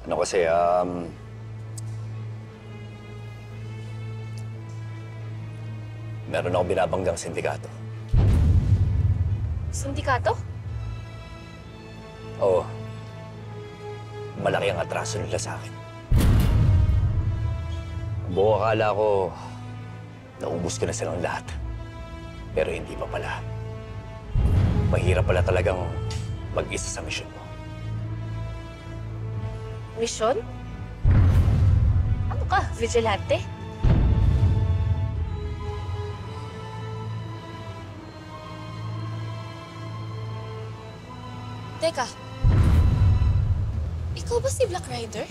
Ano kasi, meron ako binabanggang sindikato. Sindikato? Oo. Malaki ang atraso nila sa akin. Buo akala ko, naubos ko na silang lahat. Pero hindi pa pala. Mahirap pala talagang mag-isa sa misyon mo. Misyon? Ano ka, vigilante? Teka, ikaw ba si Black Rider?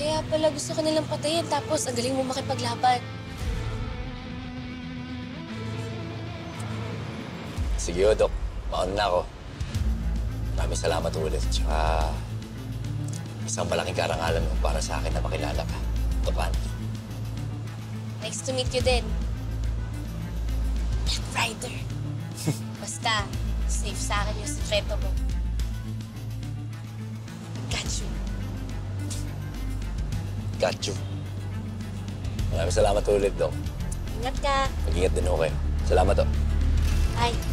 Kaya pala gusto ka nilang patayin tapos ang galing mo makipaglaban. Sige, Dok. Mauna na ako. Maraming salamat ulit. Tsaka isang malaking karangalan mo para sa akin na makilala ka. Dok Andy. Nice to meet you din. Black Rider. Basta, safe sa akin yung sekreto mo. Got you. Got you. Maraming salamat ulit, Dok. Ingat ka. Mag-ingat din ako kayo. Salamat, Dok. Bye.